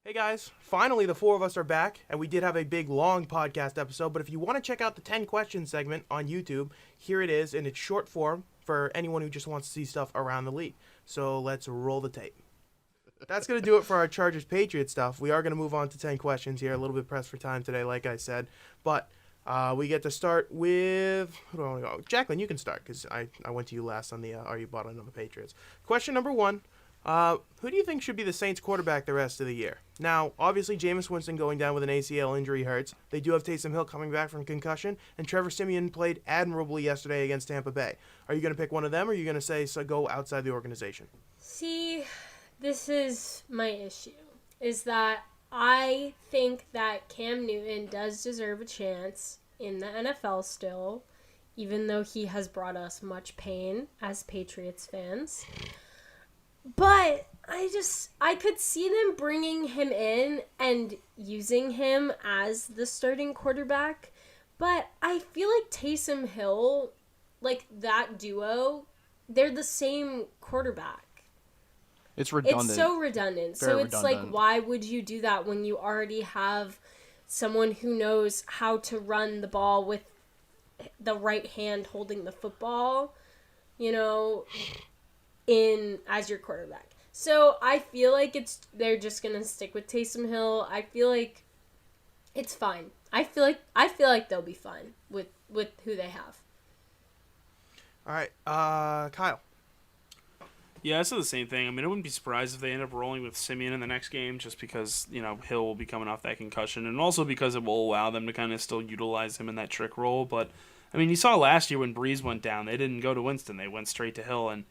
Hey guys, finally the four of us are back, and we did have a big long podcast episode, but if you want to check out the 10 questions segment on YouTube, here it is in its short form for anyone who just wants to see stuff around the league. So let's roll the tape. That's going to do it for our Chargers Patriots stuff. We are going to move on to 10 questions here, a little bit pressed for time today, like I said, but we get to start with, who do I want to go? Jaclyn, you can start, because I went to you last on the Are You Bought On the Patriots. Question number one. Who do you think should be the Saints quarterback the rest of the year? Now, obviously, Jameis Winston going down with an ACL injury hurts. They do have Taysom Hill coming back from concussion, and Trevor Siemian played admirably yesterday against Tampa Bay. Are you going to pick one of them, or are you going to say so go outside the organization? See, this is my issue, is that I think that Cam Newton does deserve a chance in the NFL still, even though he has brought us much pain as Patriots fans. But I could see them bringing him in and using him as the starting quarterback. But I feel like Taysom Hill, like that duo, they're the same quarterback. It's redundant. It's so redundant. Very it's redundant. like, why would you do that when you already have someone who knows how to run the ball with the right hand holding the football, in as your quarterback. So I feel like they're just gonna stick with Taysom Hill. I feel like it's fine. I feel like they'll be fine with who they have. All right, Kyle. Yeah, I said the same thing. I mean, I wouldn't be surprised if they end up rolling with Simeon in the next game just because, Hill will be coming off that concussion and also because it will allow them to kind of still utilize him in that trick role. But, I mean, you saw last year when Breeze went down, they didn't go to Winston. They went straight to Hill, and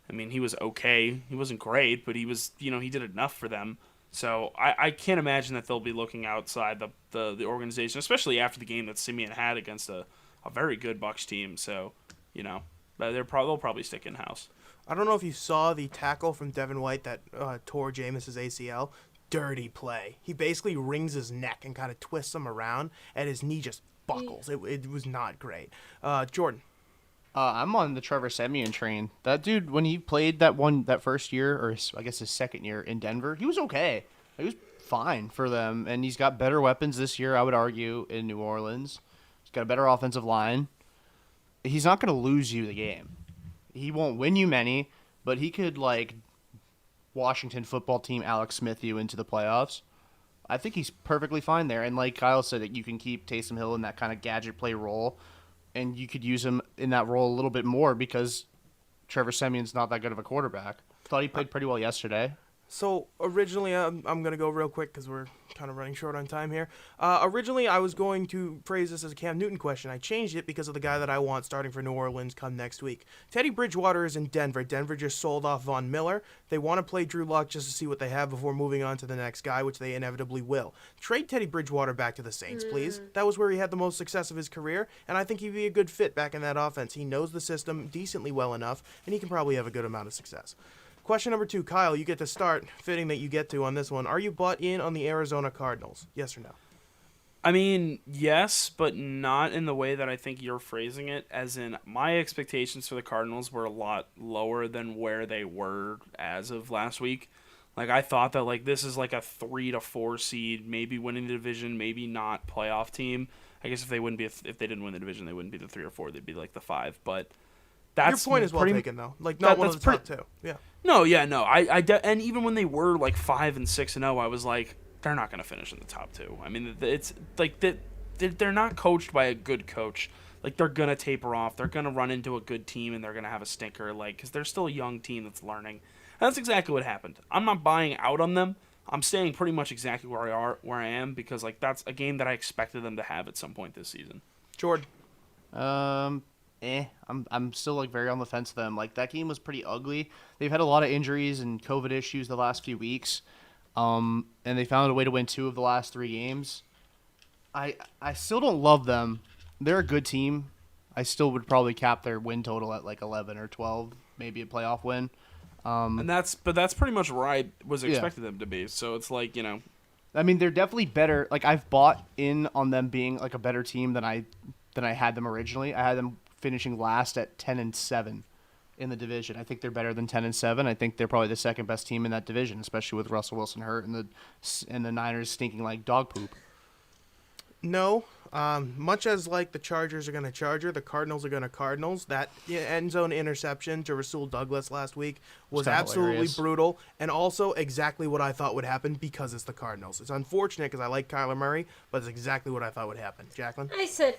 I mean, he was okay. He wasn't great, but he was, he did enough for them. So I can't imagine that they'll be looking outside the organization, especially after the game that Simeon had against a very good Bucs team. So, they'll probably stick in-house. I don't know if you saw the tackle from Devin White that tore Jameis's ACL. Dirty play. He basically wrings his neck and kind of twists him around, and his knee just buckles. It was not great. Jordan. I'm on the Trevor Siemian train. That dude, when he played that first year, or I guess his second year in Denver, he was okay. He was fine for them, and he's got better weapons this year, I would argue, in New Orleans. He's got a better offensive line. He's not going to lose you the game. He won't win you many, but he could, Washington football team Alex Smith you into the playoffs. I think he's perfectly fine there. And like Kyle said, you can keep Taysom Hill in that kind of gadget play role, and you could use him in that role a little bit more because Trevor Siemian's not that good of a quarterback. Thought he played pretty well yesterday. So originally, I'm going to go real quick because we're kind of running short on time here. Originally, I was going to phrase this as a Cam Newton question. I changed it because of the guy that I want starting for New Orleans come next week. Teddy Bridgewater is in Denver. Denver just sold off Von Miller. They want to play Drew Lock just to see what they have before moving on to the next guy, which they inevitably will. Trade Teddy Bridgewater back to the Saints, please. That was where he had the most success of his career, and I think he'd be a good fit back in that offense. He knows the system decently well enough, and he can probably have a good amount of success. Question number 2, Kyle, you get to start. Fitting that you get to on this one. Are you bought in on the Arizona Cardinals? Yes or no? I mean, yes, but not in the way that I think you're phrasing it, as in my expectations for the Cardinals were a lot lower than where they were as of last week. I thought that, this is a 3 to 4 seed, maybe winning the division, maybe not playoff team. I guess if they didn't win the division, they wouldn't be the 3 or 4, they'd be the 5, but that's your point is well taken, though. Not one of the top two. Yeah. No, yeah, no. And even when they were 5 and 6 and 0, I was like, they're not going to finish in the top 2. I mean, it's they're not coached by a good coach. They're going to taper off. They're going to run into a good team, and they're going to have a stinker. Because they're still a young team that's learning. And that's exactly what happened. I'm not buying out on them. I'm staying pretty much exactly where I am because that's a game that I expected them to have at some point this season. Jordan. I'm still very on the fence with them. That game was pretty ugly. They've had a lot of injuries and COVID issues the last few weeks. And they found a way to win 2 of the last 3 games. I still don't love them. They're a good team. I still would probably cap their win total at 11 or 12, maybe a playoff win. And that's pretty much where I was expecting them to be. So it's I mean, they're definitely better. I've bought in on them being a better team than I had them originally. I had them finishing last at 10-7, in the division. I think they're better than 10-7. I think they're probably the second best team in that division, especially with Russell Wilson hurt and the Niners stinking like dog poop. No. Much as like the Chargers are going to Charger, the Cardinals are going to Cardinals. That end zone interception to Rasul Douglas last week was absolutely hilarious. brutal, and also exactly what I thought would happen because it's the Cardinals. It's unfortunate because I like Kyler Murray, but it's exactly what I thought would happen. Jaclyn? I said,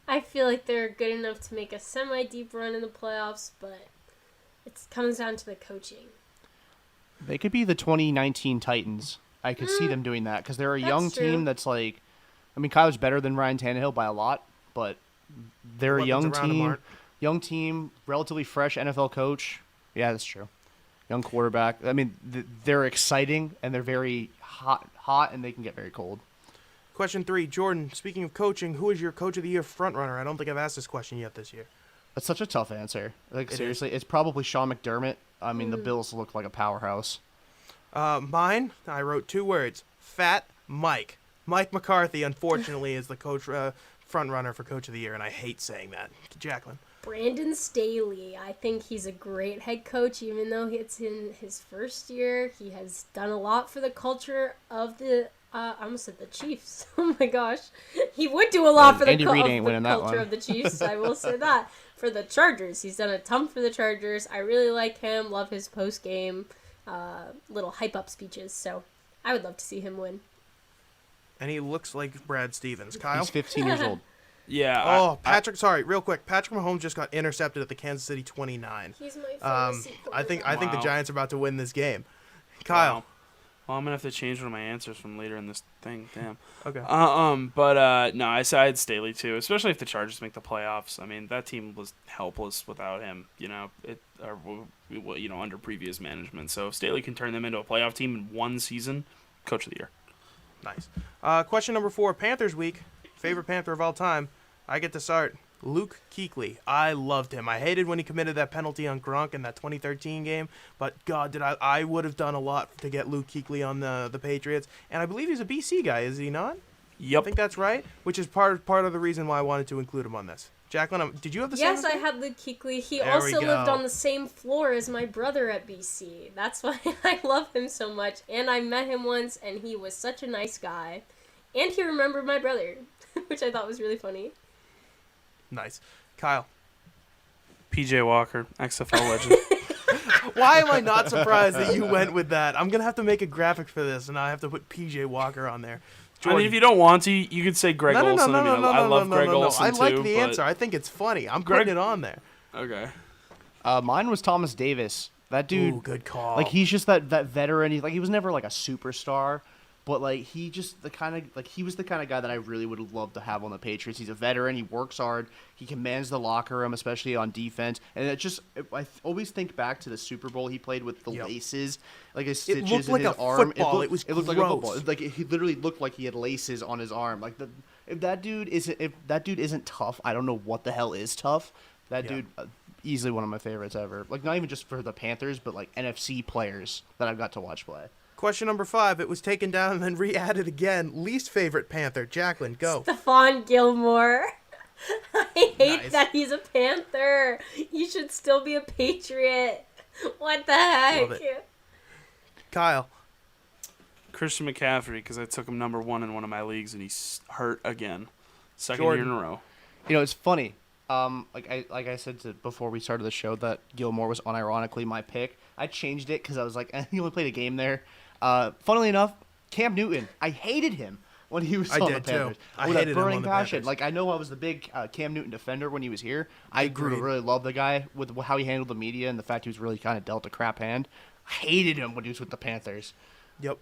I feel like they're good enough to make a semi-deep run in the playoffs, but it comes down to the coaching. They could be the 2019 Titans. I could see them doing that because they're a That's young true. team that's like, I mean, Kyler's better than Ryan Tannehill by a lot, but they're a Weapons young around him team. aren't. Young team, relatively fresh NFL coach. Yeah, that's true. Young quarterback. I mean, they're exciting and they're very hot, and they can get very cold. Question 3, Jordan, speaking of coaching, who is your Coach of the Year frontrunner? I don't think I've asked this question yet this year. That's such a tough answer. Like, It seriously, it's probably Sean McDermott. I mean, the Bills look like a powerhouse. Mine, I wrote 2 words, Fat Mike. Mike McCarthy, unfortunately, is the coach frontrunner for Coach of the Year, and I hate saying that. Jaclyn? Brandon Staley. I think he's a great head coach, even though it's in his first year. He has done a lot for the culture of the. I almost said the Chiefs. Oh my gosh, he would do a lot for the, Andy Reid ain't winning that culture one. of the Chiefs. I will say that. For the Chargers, he's done a ton for the Chargers. I really like him. Love his post game, little hype up speeches. So I would love to see him win. And he looks like Brad Stevens. Kyle? He's 15 years old. Yeah. Patrick. Sorry, real quick. Patrick Mahomes just got intercepted at the Kansas City 29. He's my fantasy I think the Wow. Giants are about to win this game. Kyle. Wow. Well, I'm gonna have to change one of my answers from later in this thing. Damn. Okay. But no, I had Staley too, especially if the Chargers make the playoffs. I mean, that team was helpless without him. Under previous management. So if Staley can turn them into a playoff team in one season, Coach of the Year. Nice. Question number 4, Panthers week. Favorite Panther of all time. I get to start. Luke Kuechly. I loved him. I hated when he committed that penalty on Gronk in that 2013 game, but God, I would have done a lot to get Luke Kuechly on the Patriots. And I believe he's a BC guy, is he not? I Yep. think that's right, which is part of the reason why I wanted to include him on this. Jaclyn, did you have the same? Yes, I had Luke Kuechly. He There we also lived go. on the same floor as my brother at BC. That's why I love him so much. And I met him once, and he was such a nice guy. And he remembered my brother, which I thought was really funny. Nice. Kyle. PJ Walker, XFL legend. Why am I not surprised that you went with that? I'm going to have to make a graphic for this, and I have to put PJ Walker on there. I mean, if you don't want to, you could say Greg Olson. I love Greg Olson I like too, the but- answer. I think it's funny. I'm Greg- putting it on there. Okay. Mine was Thomas Davis. That dude, Ooh, good call. like he's just that veteran. He was never like a superstar, but like he was the kind of guy that I really would have loved to have on the Patriots. He's a veteran. He works hard. He commands the locker room, especially on defense. And I always think back to the Super Bowl he played with the laces, like his stitches looked like in his a arm. football. It looked like a gross. football. Like he literally looked like he had laces on his arm. Like if that dude isn't tough, I don't know what the hell is tough. That Yeah. dude. Easily one of my favorites ever. Like, not even just for the Panthers, but like NFC players that I've got to watch play. Question number 5. It was taken down and then re-added again. Least favorite Panther. Jaclyn, go. Stephon Gilmore. I hate Nice. that he's a Panther. He should still be a Patriot. What the heck? Love it. Kyle. Christian McCaffrey, because I took him number 1 in one of my leagues, and he's hurt again. Second Jordan. year in a row. You know, it's funny. Like I said before we started the show that Gilmore was unironically my pick. I changed it because I was like, he only played a game there. Funnily enough, Cam Newton. I hated him when he was I on did, the too. Panthers. I With hated a him on burning the passion. Panthers. Like I know I was the big Cam Newton defender when he was here. I grew to Agreed. really love the guy with how he handled the media and the fact he was really kind of dealt a crap hand. I hated him when he was with the Panthers. Yep.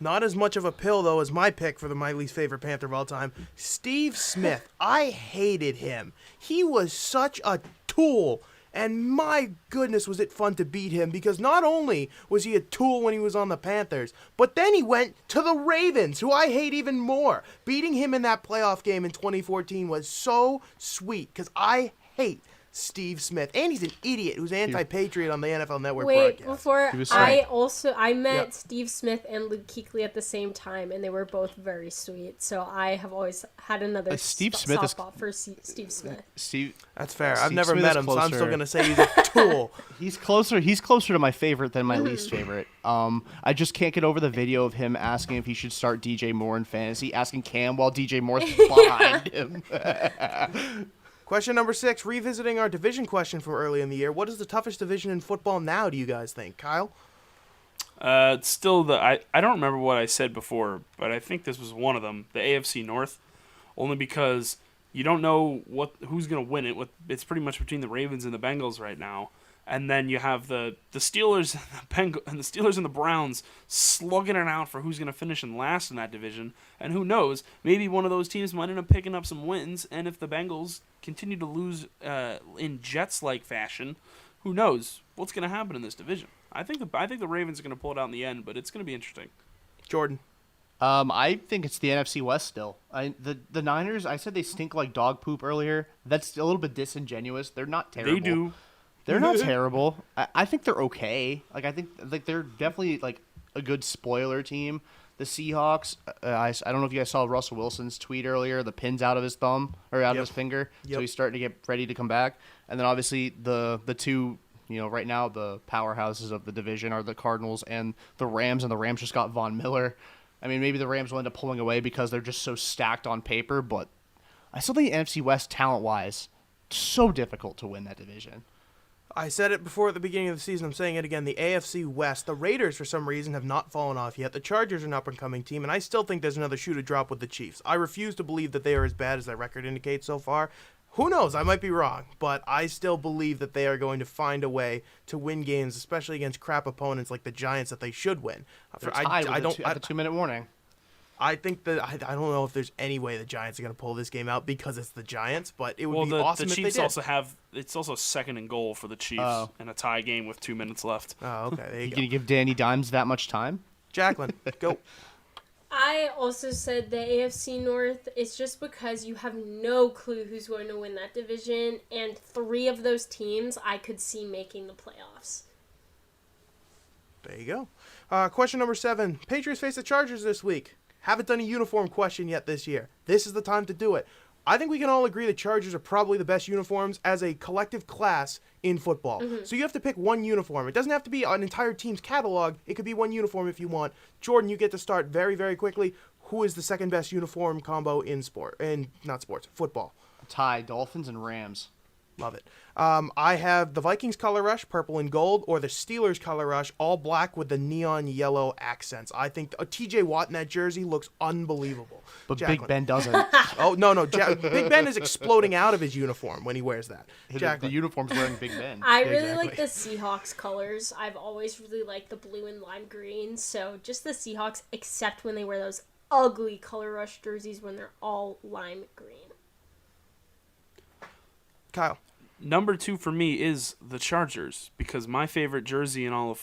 Not as much of a pill, though, as my pick for my least favorite Panther of all time. Steve Smith. I hated him. He was such a tool. And my goodness, was it fun to beat him, because not only was he a tool when he was on the Panthers, but then he went to the Ravens, who I hate even more. Beating him in that playoff game in 2014 was so sweet, because I hate Steve Smith. And he's an idiot who's anti-patriot on the NFL Network Wait, broadcast. before He was I met Yep. Steve Smith and Luke Kuechly at the same time, and they were both very sweet. So I have always had another Steve Smith is- softball for Steve Smith. Steve, That's fair. I've Steve never Smith met is him, so I'm still closer. going to say he's a tool. he's closer to my favorite than my least favorite. I just can't get over the video of him asking if he should start DJ Moore in fantasy, asking Cam while DJ Moore's behind him. Question number 6, revisiting our division question from early in the year. What is the toughest division in football now, do you guys think? Kyle? It's still I don't remember what I said before, but I think this was one of them, the AFC North, only because you don't know who's going to win it. It's pretty much between the Ravens and the Bengals right now. And then you have the Steelers and the Steelers and the Browns slugging it out for who's going to finish in last in that division. And who knows, maybe one of those teams might end up picking up some wins. And if the Bengals continue to lose in Jets-like fashion, who knows what's going to happen in this division? I think the Ravens are going to pull it out in the end, but it's going to be interesting. Jordan? I think it's the NFC West still. The Niners, I said they stink like dog poop earlier. That's a little bit disingenuous. They're not terrible. They do. They're not terrible. I think they're okay. I think they're definitely like a good spoiler team. The Seahawks. I don't know if you guys saw Russell Wilson's tweet earlier. The pin's out of his thumb or out of his finger, so he's starting to get ready to come back. And then obviously the two, right now the powerhouses of the division are the Cardinals and the Rams. And the Rams just got Von Miller. I mean, maybe the Rams will end up pulling away because they're just so stacked on paper. But I still think NFC West talent-wise, so difficult to win that division. I said it before at the beginning of the season. I'm saying it again. The AFC West, the Raiders, for some reason, have not fallen off yet. The Chargers are an up-and-coming team, and I still think there's another shoe to drop with the Chiefs. I refuse to believe that they are as bad as their record indicates so far. Who knows? I might be wrong, but I still believe that they are going to find a way to win games, especially against crap opponents like the Giants that they should win. They're tied at the 2-minute warning. I think that I don't know if there's any way the Giants are going to pull this game out because it's the Giants, but it would be awesome the if Chiefs they did. also have it's also second and goal for the Chiefs in a tie game with 2 minutes left. Oh, okay. There you go. Can you give Danny Dimes that much time? Jaclyn, go. I also said the AFC North is just because you have no clue who's going to win that division, and 3 of those teams I could see making the playoffs. There you go. Question number 7. Patriots face the Chargers this week. Haven't done a uniform question yet this year. This is the time to do it. I think we can all agree the Chargers are probably the best uniforms as a collective class in football. So you have to pick one uniform. It doesn't have to be an entire team's catalog. It could be one uniform if you want. Jordan, you get to start very, very quickly. Who is the second best uniform combo in football? Tie Dolphins and Rams. Love it. I have the Vikings color rush, purple and gold, or the Steelers color rush, all black with the neon yellow accents. I think TJ Watt in that jersey looks unbelievable. But Jaclyn. Big Ben doesn't. Oh, no. Big Ben is exploding out of his uniform when he wears that. The Jaclyn. uniform's wearing Big Ben. I really Exactly. like the Seahawks colors. I've always really liked the blue and lime green. So just the Seahawks, except when they wear those ugly color rush jerseys when they're all lime green. Kyle. Number 2 for me is the Chargers because my favorite jersey in all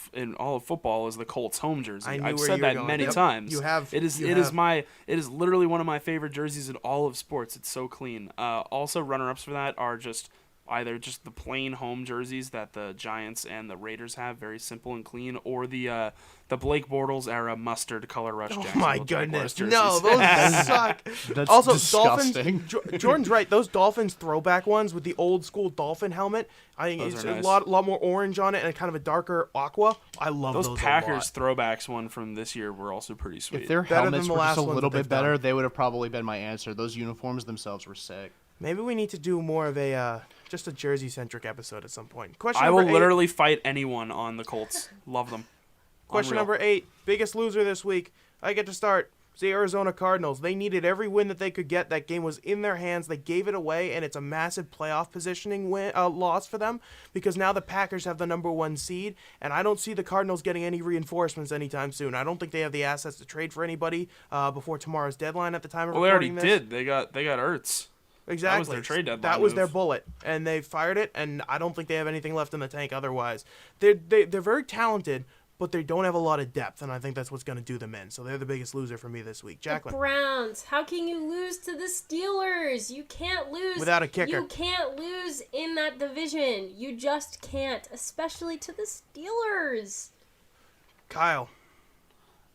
of football is the Colts home jersey. I knew I've where said you were that going. many Yep. times. You have. It is literally one of my favorite jerseys in all of sports. It's so clean. Also, runner-ups for that are just either just the plain home jerseys that the Giants and the Raiders have, very simple and clean, or the Blake Bortles era mustard color rush. Oh Jacksonville my Jaguars goodness! jerseys. No, those suck. That's Also, disgusting. Dolphins. Jordan's right. Those Dolphins throwback ones with the old school dolphin helmet. I think Those it's are a nice. lot more orange on it and kind of a darker aqua. I love those. Those a Packers lot. throwbacks one from this year were also pretty sweet. If their Better than helmets the were last just a ones little that they've bit better, done. they would have probably been my answer. Those uniforms themselves were sick. Maybe we need to do more of a just a Jersey centric episode at some point. Question I will number 8. literally fight anyone on the Colts. Love them. Question Unreal. number 8. Biggest loser this week. I get to start. It's the Arizona Cardinals. They needed every win that they could get. That game was in their hands. They gave it away, and it's a massive playoff positioning loss for them because now the Packers have the number 1 seed, and I don't see the Cardinals getting any reinforcements anytime soon. I don't think they have the assets to trade for anybody before tomorrow's deadline at the time of Well, they already recording this. did. They got Ertz. Exactly. That was their trade deadline That was move. their bullet, and they fired it. And I don't think they have anything left in the tank otherwise. They're very talented, but they don't have a lot of depth, and I think that's what's going to do them in. So they're the biggest loser for me this week. The Jaclyn. Browns. How can you lose to the Steelers? You can't lose. Without a kicker. You can't lose in that division. You just can't, especially to the Steelers. Kyle.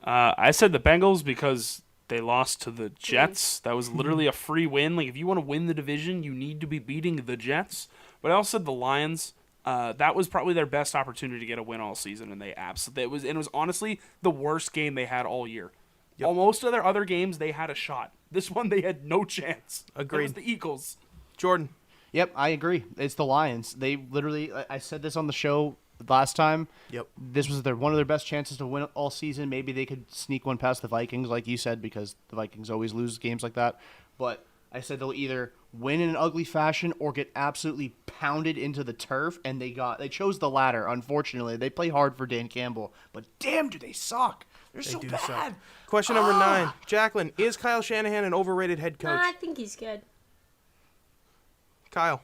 I said the Bengals because they lost to the Jets. That was literally a free win. Like, if you want to win the division, you need to be beating the Jets. But I also said the Lions. That was probably their best opportunity to get a win all season, and they absolutely it was honestly the worst game they had all year. Yep. Most of their other games they had a shot. This one they had no chance. Agreed. It was the Eagles. Jordan. Yep, I agree. It's the Lions. They literally, I said this on the show last time. Yep. This was one of their best chances to win all season. Maybe they could sneak one past the Vikings, like you said, because the Vikings always lose games like that. But I said they'll either win in an ugly fashion or get absolutely pounded into the turf, and they chose the latter. Unfortunately, they play hard for Dan Campbell, but damn, do they suck! They're so do bad. suck. Question number 9, Jaclyn. Is Kyle Shanahan an overrated head coach? I think he's good. Kyle.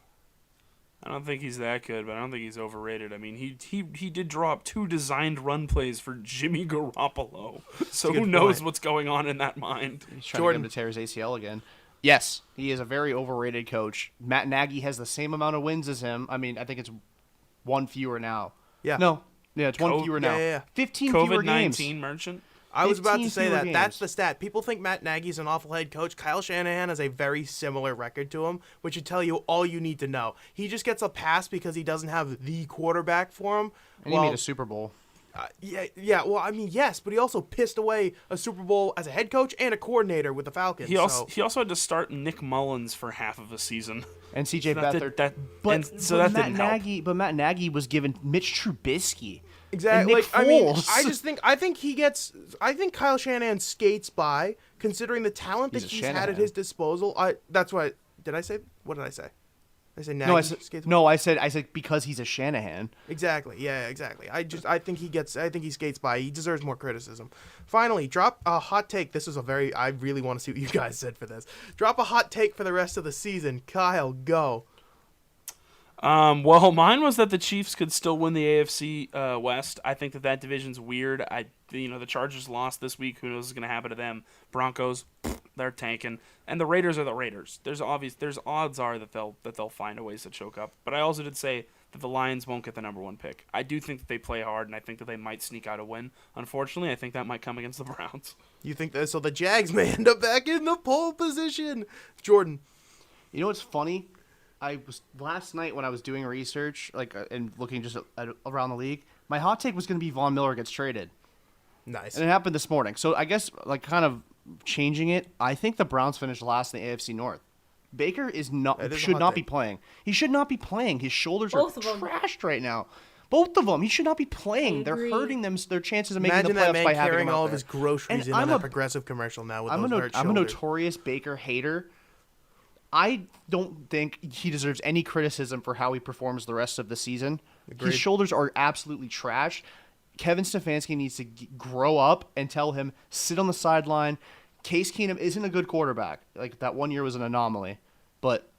I don't think he's that good, but I don't think he's overrated. I mean, he did draw up 2 designed run plays for Jimmy Garoppolo. So who knows what's going on in that mind? He's trying Jordan. to get him to tear his ACL again. Yes, he is a very overrated coach. Matt Nagy has the same amount of wins as him. I mean, I think it's 1 fewer now. Yeah. No. Yeah, it's 1 fewer now. Yeah. 15 fewer games. COVID-19 merchant. I was about to 15 say fewer that. games. That's the stat. People think Matt Nagy's an awful head coach. Kyle Shanahan has a very similar record to him, which should tell you all you need to know. He just gets a pass because he doesn't have the quarterback for him. And he made a Super Bowl. Yeah. Well, I mean, yes, but he also pissed away a Super Bowl as a head coach and a coordinator with the Falcons. He also had to start Nick Mullins for half of a season. And CJ That Beathard. that But didn't help. But Matt Nagy was given Mitch Trubisky. Exactly. And Nick Like, I mean, Foles. I think Kyle Shanahan skates by, considering the talent that He's a he's had at Shanahan. his disposal. Did I say? What did I say? I say Nagy No, skates. I said because he's a Shanahan. Exactly. Yeah, exactly. I think he skates by. He deserves more criticism. Finally, drop a hot take. I really want to see what you guys said for this. Drop a hot take for the rest of the season. Kyle, go. Well, mine was that the Chiefs could still win the AFC West. I think that division's weird. The Chargers lost this week. Who knows what's going to happen to them? Broncos, they're tanking, and the Raiders are the Raiders. There's odds are that they'll find a ways to choke up. But I also did say that the Lions won't get the number 1 pick. I do think that they play hard, and I think that they might sneak out a win. Unfortunately, I think that might come against the Browns. You think that? So the Jags may end up back in the pole position. Jordan. You know what's funny? Last night when I was doing research, and looking just around the league, my hot take was going to be Von Miller gets traded, Nice. and it happened this morning. So I guess kind of changing it, I think the Browns finished last in the AFC North. Baker That is a should hot not take. be playing. He should not be playing. His shoulders Both are of 'em. trashed right now. Both of them. He should not be playing. They're agree. hurting their chances of making Imagine the that playoffs man by having carrying him out all of there. his groceries And in on that Progressive commercial now with I'm those hurt a shoulders. notorious Baker hater. I don't think he deserves any criticism for how he performs the rest of the season. Agreed. His shoulders are absolutely trash. Kevin Stefanski needs to grow up and tell him, sit on the sideline. Case Keenum isn't a good quarterback. Like, that 1 year was an anomaly. But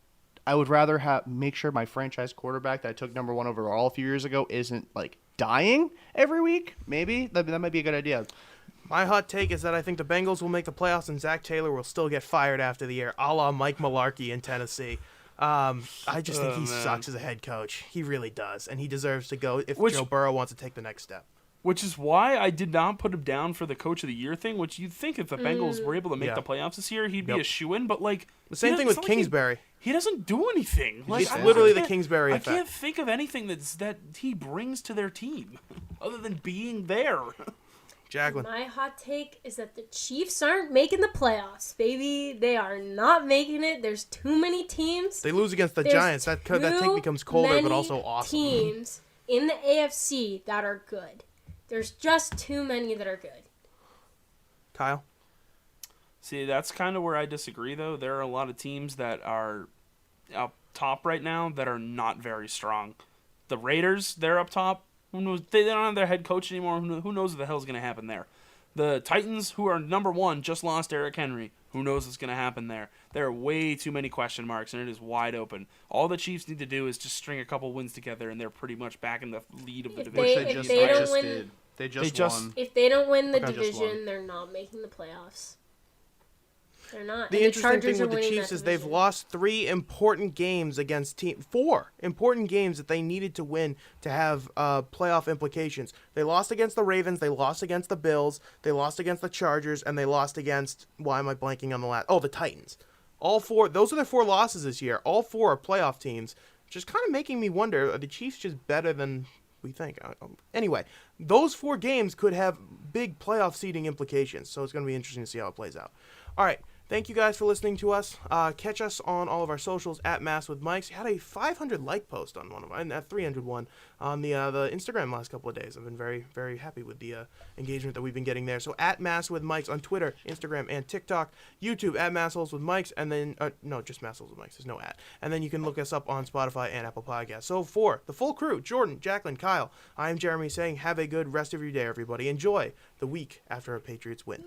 I would rather make sure my franchise quarterback that I took number 1 overall a few years ago isn't, dying every week. Maybe. That might be a good idea. My hot take is that I think the Bengals will make the playoffs and Zach Taylor will still get fired after the year, a la Mike Mularkey in Tennessee. I just think he sucks as a head coach. He really does, and he deserves to go if Joe Burrow wants to take the next step. Which is why I did not put him down for the Coach of the Year thing, which you'd think if the Bengals were able to make Yeah. the playoffs this year, he'd be Yep. a shoo-in, but The same thing with Kingsbury. He doesn't do anything. It's I literally the can't- Kingsbury I effect. can't think of anything that he brings to their team other than being there. Jaclyn. My hot take is that the Chiefs aren't making the playoffs, baby. They are not making it. There's too many teams. They lose against the There's Giants. That take too becomes colder, but many also awesome. Teams in the AFC that are good. There's just too many that are good. Kyle. See, that's kind of where I disagree, though. There are a lot of teams that are up top right now that are not very strong. The Raiders, they're up top. Who knows? They don't have their head coach anymore. Who knows what the hell's going to happen there? The Titans, who are number 1, just lost Eric Henry. Who knows what's going to happen there? There are way too many question marks, and it is wide open. All the Chiefs need to do is just string a couple wins together, and they're pretty much back in the lead of the If division. they don't win, They just just- won. If they don't win the Okay. Just division, won. they're not making the playoffs. They're not. The And interesting Chargers thing are with the winning Chiefs that is they've division. lost 4 important games that they needed to win to have playoff implications. They lost against the Ravens, they lost against the Bills, they lost against the Chargers, and they lost against, why am I blanking on the last? Oh, the Titans. All 4, those are their 4 losses this year. All 4 are playoff teams, which is kind of making me wonder, are the Chiefs just better than we think? Anyway, those 4 games could have big playoff seeding implications, so it's going to be interesting to see how it plays out. All right. Thank you guys for listening to us. Catch us on all of our socials at Mass with Mikes. Had a 500 like post on one of mine, and a 300 one on the Instagram last couple of days. I've been very, very happy with the engagement that we've been getting there. So at Mass with Mikes on Twitter, Instagram, and TikTok. YouTube at Massholes with Mikes, and then no, just Massholes with Mikes. There's no at. And then you can look us up on Spotify and Apple Podcasts. So for the full crew, Jordan, Jaclyn, Kyle, I am Jeremy saying have a good rest of your day, everybody. Enjoy the week after a Patriots win.